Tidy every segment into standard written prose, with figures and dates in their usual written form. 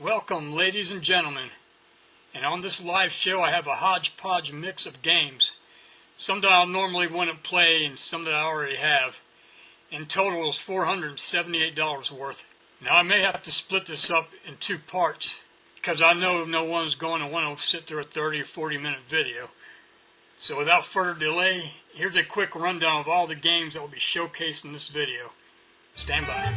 Welcome, ladies and gentlemen, and on this live show I have a hodgepodge mix of games, some that I normally wouldn't play and some that I already have. In total is $478 worth. Now I may have to split this up in two parts because I know no one's going to want to sit through a 30 or 40 minute video. So without further delay, here's a quick rundown of all the games that will be showcased in this video. Stand by.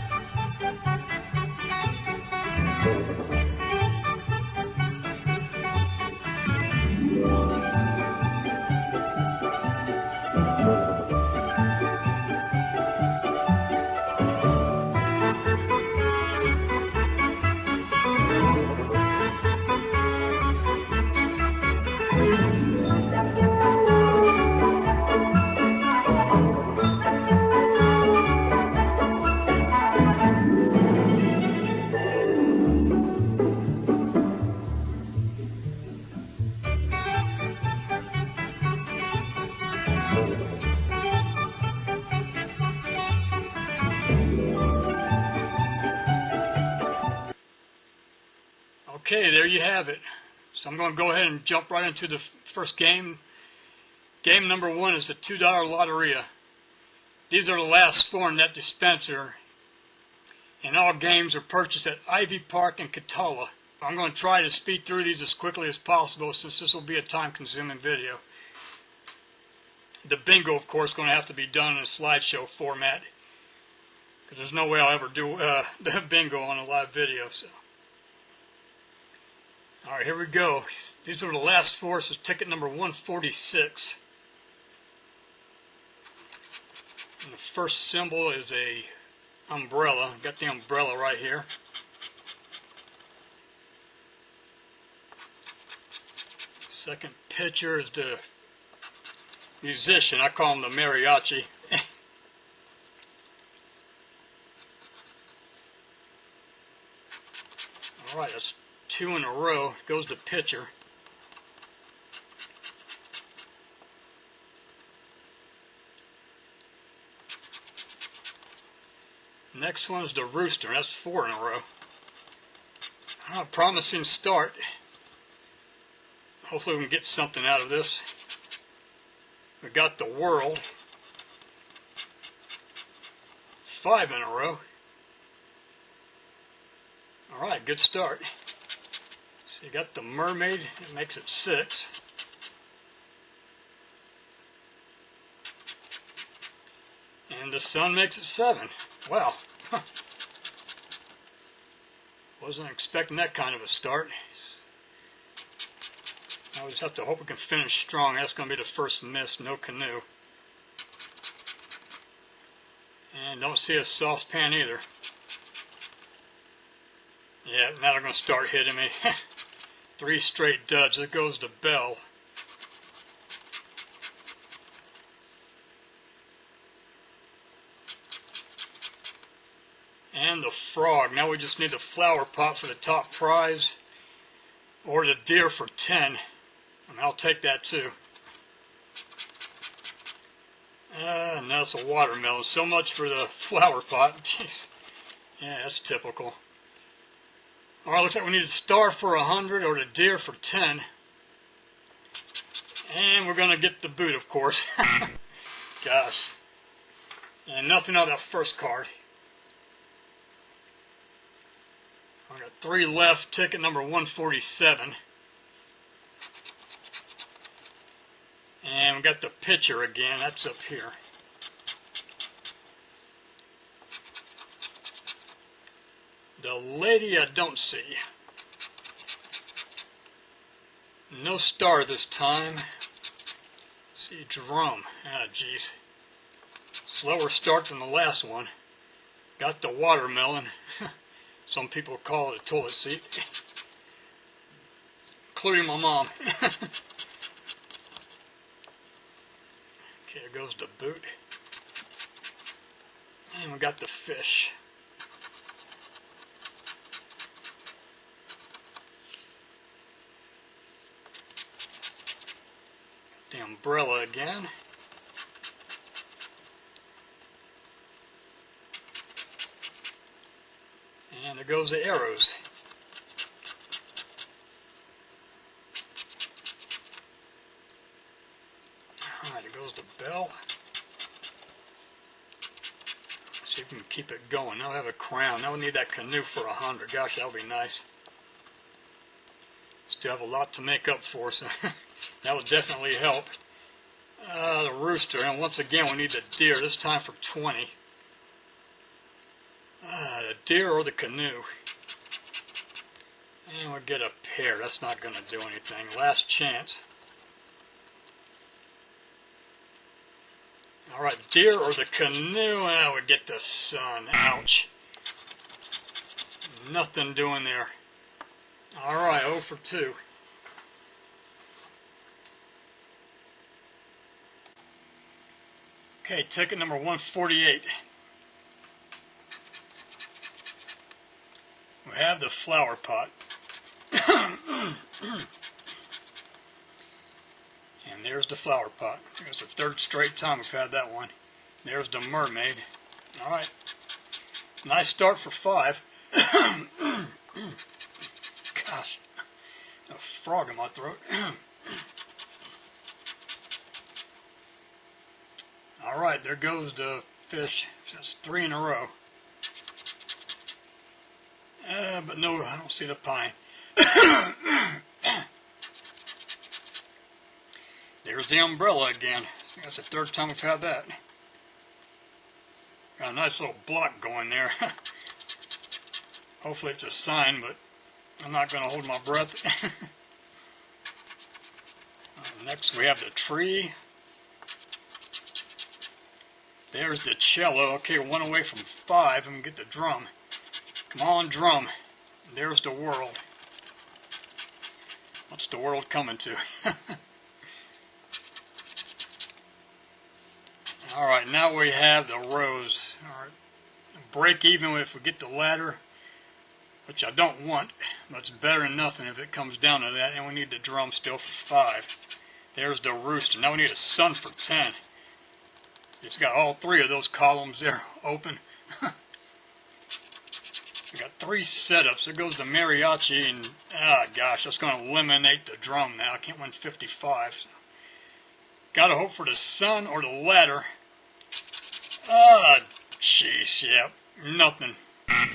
Okay, there you have it. So I'm going to go ahead and jump right into the first game. Game number one is the $2 Lotteria. These are the last four in that dispenser, and all games are purchased at Ivy Park in Catala. I'm going to try to speed through these as quickly as possible since this will be a time-consuming video. The bingo, of course, is going to have to be done in a slideshow format, because there's no way I'll ever do the bingo on a live video. So. Alright, here we go. These are the last four, so ticket number 146. And the first symbol is a umbrella. Got the umbrella right here. Second picture is the musician. I call him the mariachi. Alright, that's two in a row. Goes the pitcher. Next one is the rooster. That's four in a row. A promising start. Hopefully we can get something out of this. We got the world. Five in a row. Alright, good start. So you got the mermaid, it makes it six. And the sun makes it seven. Wow. Wasn't expecting that kind of a start. I just have to hope we can finish strong. That's going to be the first miss, no canoe. And don't see a saucepan either. Yeah, now they're going to start hitting me. Three straight duds. There goes the bell. And the frog. Now we just need the flower pot for the top prize. Or the deer for 10. And I'll take that too. Now it's a watermelon. So much for the flower pot. Jeez. Yeah, that's typical. Alright, looks like we need a star for 100 or the deer for 10. And we're going to get the boot, of course. Gosh. And nothing out of that first card. I've got three left. Ticket number 147. And we got the pitcher again. That's up here. The lady I don't see. No star this time. See, drum. Ah, jeez. Slower start than the last one. Got the watermelon. Some people call it a toilet seat. Including my mom. Okay, there goes the boot. And we got the fish. The umbrella again. And there goes the arrows. bell. See if we can keep it going. Now we have a crown. Now we need that canoe for 100. Gosh, that would be nice. Still have a lot to make up for, so that would definitely help. The rooster, and once again we need the deer, this time for 20. The deer or the canoe. And we'll get a pair, that's not going to do anything. Last chance. Alright, deer or the canoe, and we get the sun. Ouch. Nothing doing there. Alright, 0 for 2. Okay, ticket number 148. We have the flower pot. And there's the flower pot. It's the third straight time we've had that one. There's the mermaid. Alright. Nice start for 5. Gosh. A frog in my throat. Alright, there goes the fish. That's 3 in a row. But no, I don't see the pine. There's the umbrella again. That's the third time we've had that. Got a nice little block going there. Hopefully it's a sign, but I'm not going to hold my breath. Next we have the tree. There's the cello. Okay, 1 away from 5 and we get the drum. Come on, drum. There's the world. What's the world coming to? Alright, now we have the rose. Alright, break even if we get the ladder, which I don't want, but it's better than nothing if it comes down to that, and we need the drum still for 5. There's the rooster. Now we need a sun for 10. It's got all 3 of those columns there open. We got 3 setups. There goes the mariachi, and gosh, that's going to eliminate the drum now. I can't win 55. So. Got to hope for the sun or the ladder. Jeez, yep, nothing.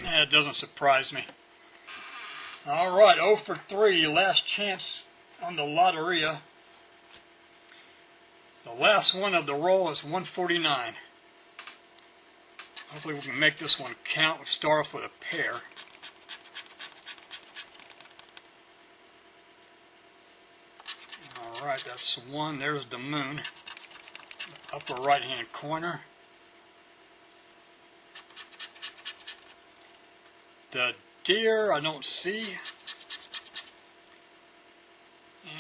That doesn't surprise me. Alright, 0 for 3, last chance on the Lotteria. The last one of the roll is 149. Hopefully we can make this one count. We'll start off with a pair. Alright, that's 1. There's the moon. Upper right hand corner. The deer I don't see.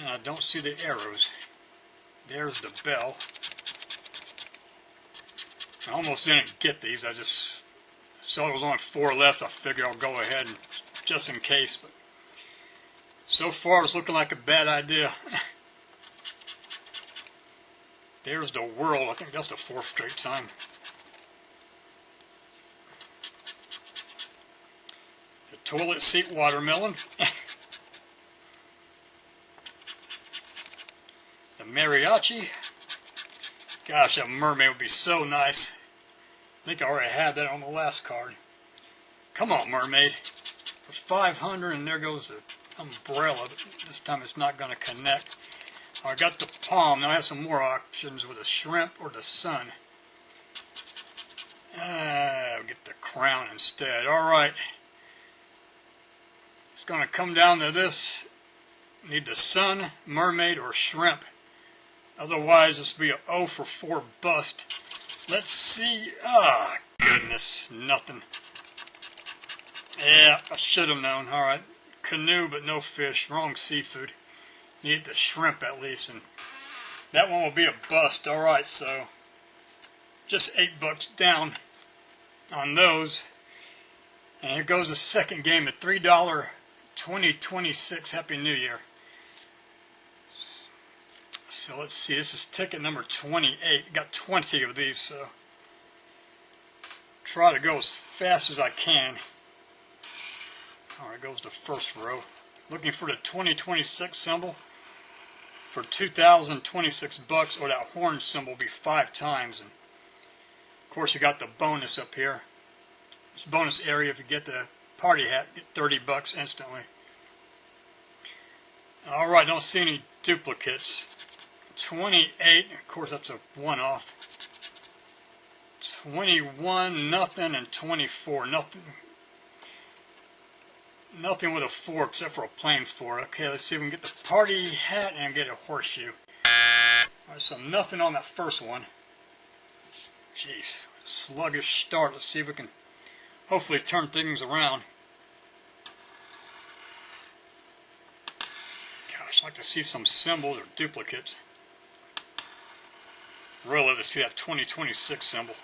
And I don't see the arrows. There's the bell. I almost didn't get these. I just saw there was only 4 left. I figured I'll go ahead and just in case. But so far it's looking like a bad idea. There's the world. I think that's the 4th straight time. The toilet seat watermelon. The mariachi. Gosh, that mermaid would be so nice. I think I already had that on the last card. Come on, mermaid. For 500, and there goes the umbrella. This time it's not going to connect. I got the palm. Now I have some more options with a shrimp or the sun. I'll get the crown instead. Alright. It's going to come down to this. Need the sun, mermaid, or shrimp. Otherwise, this will be a 0 for 4 bust. Let's see. Goodness. Nothing. Yeah, I should have known. Alright. Canoe, but no fish. Wrong seafood. Need the shrimp at least. And that one will be a bust. Alright, so just $8 down on those. And here goes the second game at $3, 2026. Happy New Year. So let's see, this is ticket number 28. Got 20 of these, so try to go as fast as I can. Alright, goes the first row. Looking for the 2026 symbol. for 2,026 bucks, or that horn symbol will be 5 times. And of course, you got the bonus up here. This bonus area, if you get the party hat, get 30 bucks instantly. Alright, don't see any duplicates. 28, of course that's a one-off. 21, nothing, and 24, nothing. Nothing with a 4 except for a plain 4. Okay, let's see if we can get the party hat and get a horseshoe. Alright, so nothing on that first one. Jeez, sluggish start. Let's see if we can hopefully turn things around. Gosh, I'd like to see some symbols or duplicates. Really love to see that 2026 symbol.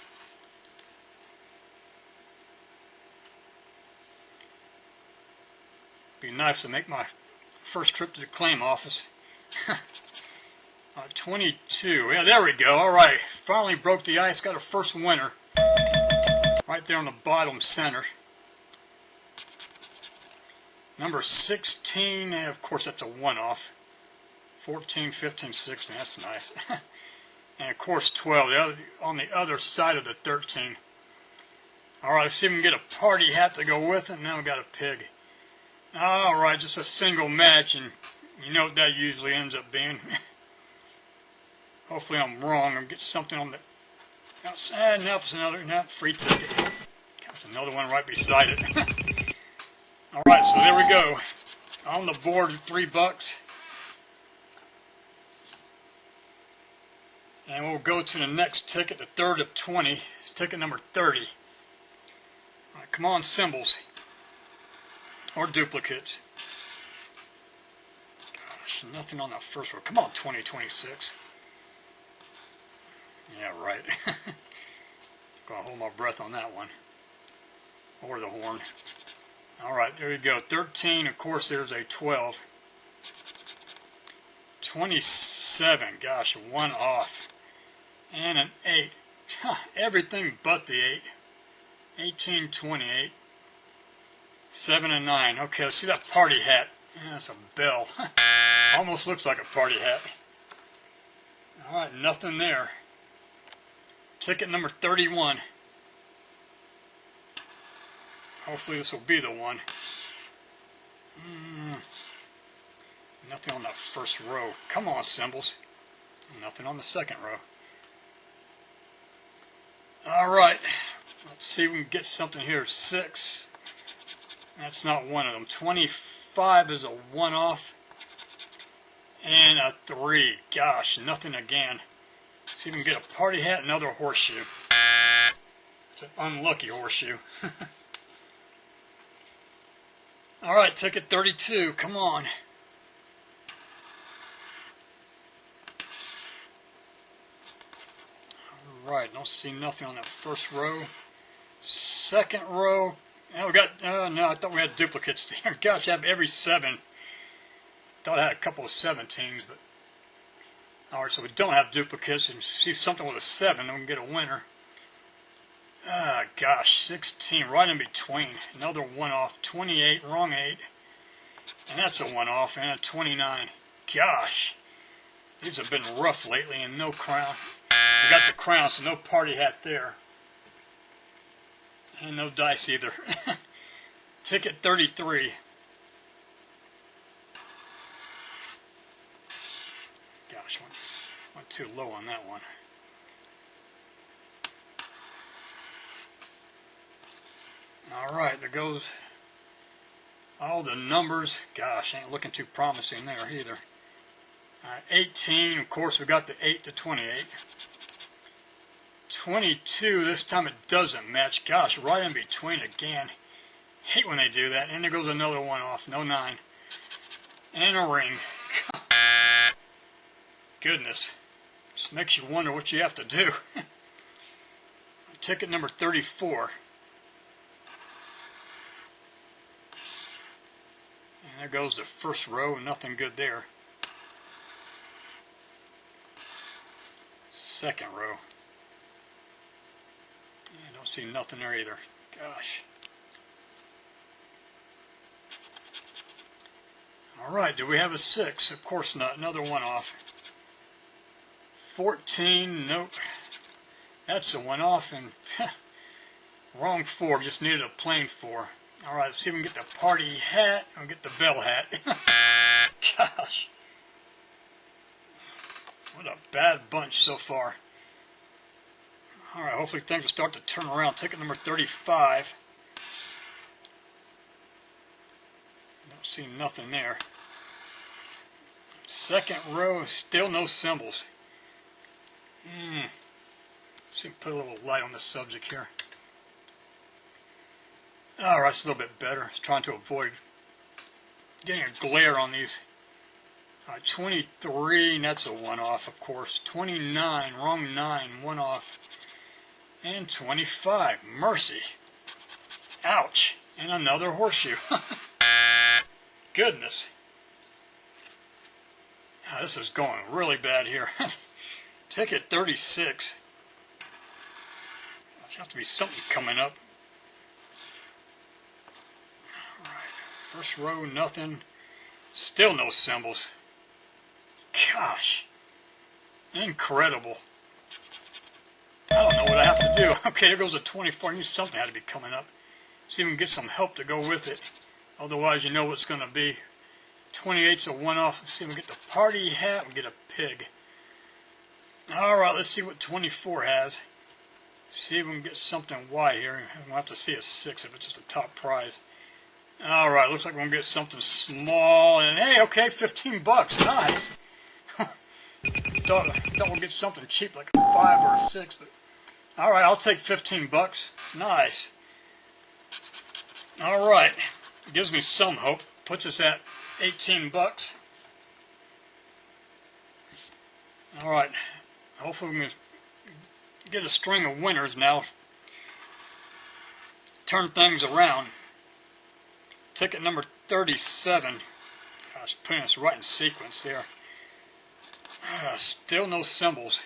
Be nice to make my first trip to the claim office. 22. Yeah, there we go. Alright, finally broke the ice. Got a first winner. Right there on the bottom center. Number 16. Yeah, of course, that's a one-off. 14, 15, 16. That's nice. And of course, 12. On the other side of the 13. Alright, let's see if we can get a party hat to go with it. Now we got a pig. Alright, just a single match, and you know what that usually ends up being. Hopefully I'm wrong. I'll get something on the outside. Now it's another free ticket. There's another one right beside it. Alright, so there we go. On the board, $3. And we'll go to the next ticket, the third of 20. It's ticket number 30. Alright, come on, symbols. Or duplicates. Gosh, nothing on that first row. Come on, 2026. Yeah, right. Gonna hold my breath on that one. Or the horn. Alright, there you go. 13, of course, there's a 12. 27, gosh, one off. And an 8. Everything but the 8. 18, 28. 7 and 9. Okay, let's see that party hat. Yeah, that's a bell. Almost looks like a party hat. Alright, nothing there. Ticket number 31. Hopefully this will be the one. Nothing on that first row. Come on, symbols. Nothing on the second row. Alright, let's see if we can get something here. 6. That's not one of them. 25 is a one-off. And a 3. Gosh, nothing again. See if we can get a party hat, another horseshoe. It's an unlucky horseshoe. Alright, ticket 32. Come on. Alright, don't see nothing on that first row. Second row. Now we got, no, I thought we had duplicates there. Gosh, I have every 7. Thought I had a couple of 17s, but. Alright, so we don't have duplicates, and see something with a 7, then we can get a winner. Gosh, 16, right in between. Another one off. 28, wrong 8. And that's a one off, and a 29. Gosh, these have been rough lately, and no crown. We got the crown, so no party hat there. And no dice either. Ticket 33. Gosh, went too low on that one. Alright, there goes all the numbers. Gosh, ain't looking too promising there either. 18, of course, we got the 8 to 28. 22, this time it doesn't match. Gosh, right in between again. Hate when they do that. And there goes another one off. No 9. And a ring. Goodness. Just makes you wonder what you have to do. Ticket number 34. And there goes the first row. Nothing good there. Second row. I don't see nothing there either. Gosh. Alright, do we have a 6? Of course not. Another one off. 14, nope. That's a one off, and wrong 4, just needed a plain 4. Alright, let's see if we can get the party hat and get the bell hat. Gosh. What a bad bunch so far. Alright, hopefully things will start to turn around. Ticket number 35. Don't see nothing there. Second row, still no symbols. Let's see, put a little light on the subject here. Alright, it's a little bit better. It's trying to avoid getting a glare on these. 23, that's a one off, of course. 29, wrong 9, one off. And 25, mercy. Ouch. And another horseshoe. Goodness. Oh, this is going really bad here. Ticket 36. There'll have to be something coming up. Alright. First row, nothing. Still no symbols. Gosh. Incredible. I don't know what I have to do. Okay, there goes a 24. I knew something had to be coming up. See if we can get some help to go with it. Otherwise, you know what it's going to be. 28's a one-off. Let's see if we can get the party hat and get a pig. Alright, let's see what 24 has. See if we can get something white here. We'll have to see a 6 if it's just a top prize. Alright, looks like we're going to get something small. And hey, okay, 15 bucks. Nice. Thought we'd get something cheap like a 5 or a 6. But alright, I'll take 15 bucks. Nice. Alright. Gives me some hope. Puts us at 18 bucks. Alright. Hopefully we can get a string of winners now. Turn things around. Ticket number 37. Gosh, putting us right in sequence there. Still no symbols.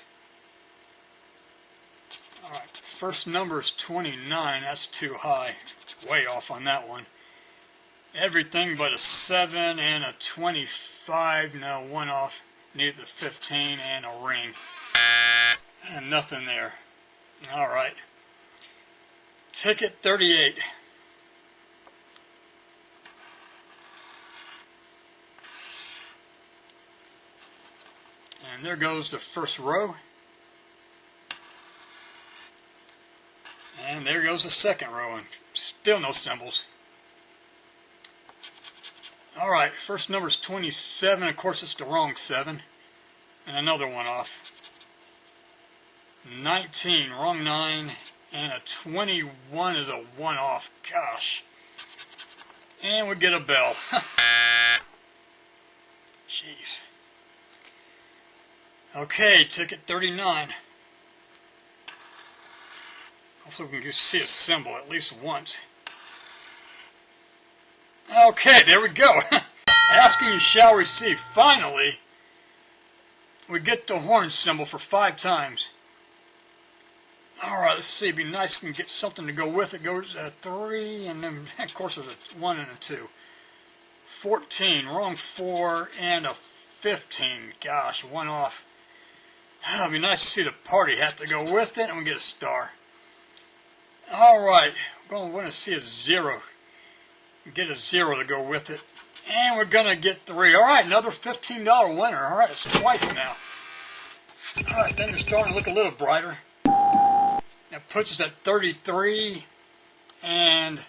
Alright, first number is 29. That's too high. It's way off on that one. Everything but a 7 and a 25. No, one off. Needed the 15 and a ring. And nothing there. Alright. Ticket 38. And there goes the first row. And there goes the second row, and still no symbols. Alright, first number is 27. Of course, it's the wrong 7. And another one off. 19, wrong 9. And a 21 is a one off. Gosh. And we get a bell. Jeez. Okay, ticket 39. Hopefully we can see a symbol at least once. Okay, there we go. Asking you shall receive. Finally, we get the horn symbol for 5 times. Alright, let's see. It'd be nice if we can get something to go with it. Goes a 3, and then, of course, there's a 1 and a 2. 14, wrong 4, and a 15. Gosh, one off. It'd be nice to see the party hat to go with it, and we get a star. Alright, we're going to see a 0. Get a 0 to go with it. And we're going to get 3. Alright, another $15 winner. Alright, it's twice now. Alright, then it's starting to look a little brighter. That puts us at 33. And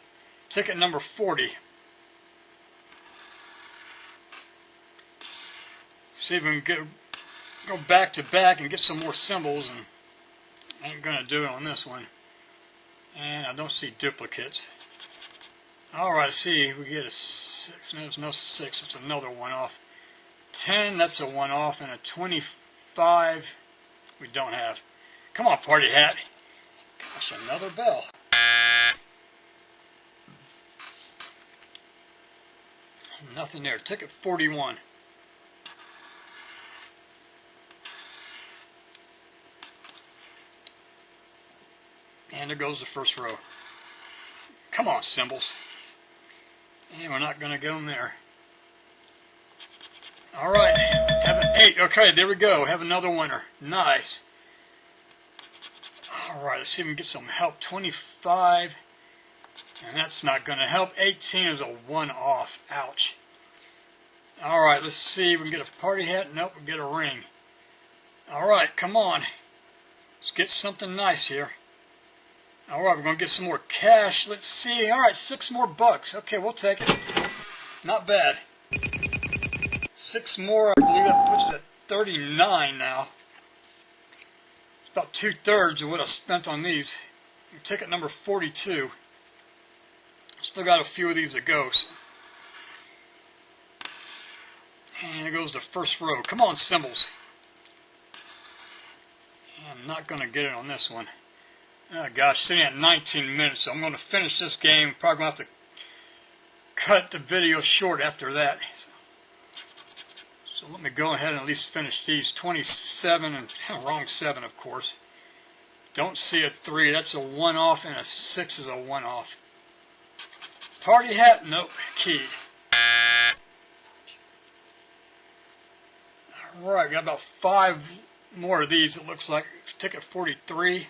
ticket number 40. See if we can go back to back and get some more symbols, and ain't gonna do it on this one. And I don't see duplicates. Alright, see, we get a 6. No, there's no 6, it's another one off. 10, that's a one off, and a 25 we don't have. Come on, party hat. Gosh, another bell. Nothing there. Ticket 41. And there goes the first row. Come on, symbols. And we're not going to get them there. All right, have an 8. Okay, there we go. Have another winner. Nice. All right, let's see if we can get some help. 25, and that's not going to help. 18 is a 1 off. Ouch. All right, let's see if we can get a party hat. Nope, we get a ring. All right, come on. Let's get something nice here. All right, we're going to get some more cash. Let's see. All right, 6 more bucks. Okay, we'll take it. Not bad. 6 more. I believe that puts it at 39 now. It's about 2/3 of what I spent on these. Ticket number 42. Still got a few of these to go. And it goes to first row. Come on, symbols. I'm not going to get it on this one. Oh gosh, sitting at 19 minutes, so I'm going to finish this game. Probably going to have to cut the video short after that. So let me go ahead and at least finish these. 27, and wrong 7, of course. Don't see a 3, that's a 1 off, and a 6 is a 1 off. Party hat, nope, key. Alright, got about 5 more of these, it looks like. Ticket 43.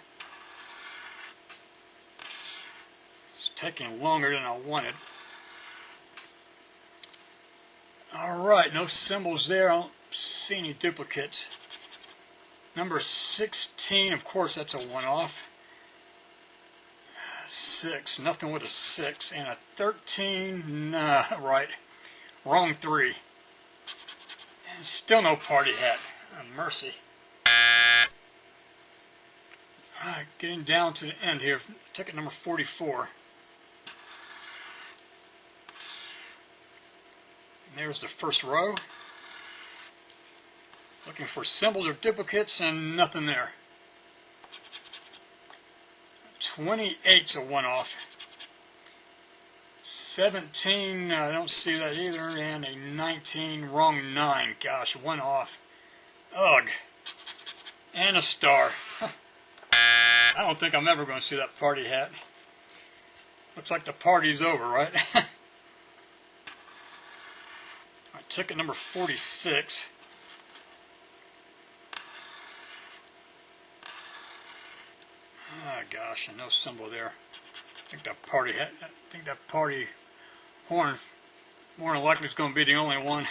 It's taking longer than I wanted. Alright, no symbols there. I don't see any duplicates. Number 16, of course, that's a 1 off. 6, nothing with a 6. And a 13, nah, right. Wrong 3. And still no party hat. Oh, mercy. Alright, getting down to the end here. Ticket number 44. And there's the first row. Looking for symbols or duplicates, and nothing there. 28's a 1 off. 17, I don't see that either. And a 19, wrong 9. Gosh, 1 off. Ugh. And a star. I don't think I'm ever going to see that party hat. Looks like the party's over, right? Right, ticket number 46. Oh gosh, no symbol there. I think that party hat. I think that party horn more than likely is going to be the only one.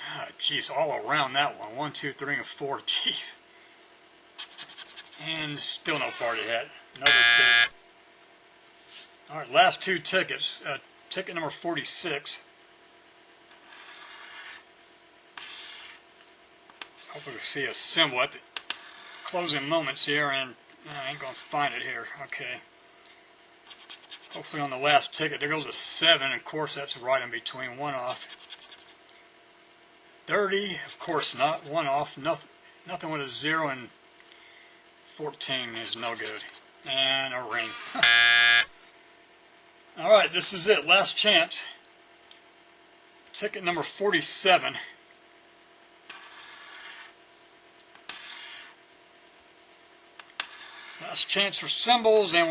Ah, jeez, all around that one. 1, 2, 3, and 4. Jeez. And still no party hat. Another kid. Alright, last 2 tickets. Ticket number 46. Hopefully we see a symbol at the closing moments here, and I ain't going to find it here. Okay. Hopefully on the last ticket. There goes a 7. Of course, that's right in between. 1 off. 30. Of course not. 1 off. Nothing with a 0, and 14 is no good. And a ring. Alright, this is it. Last chance. Ticket number 47. Last chance for symbols, and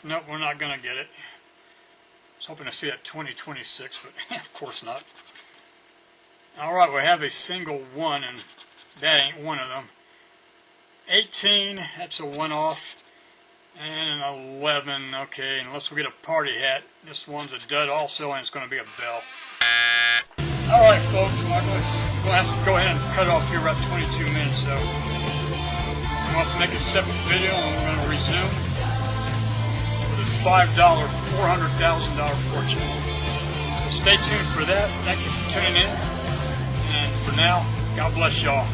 nope, we're not going to get it. I was hoping to see that 2026, but of course not. Alright, we have a single 1, and that ain't one of them. 18, that's a 1 off. And an 11, okay, unless we get a party hat. This one's a dud also, and it's going to be a bell. Alright folks, I'm going to have to go ahead and cut off here about 22 minutes, so we'll have to make a separate video, and we're going to resume with this $5, $400,000 fortune. So stay tuned for that. Thank you for tuning in, and for now, God bless y'all.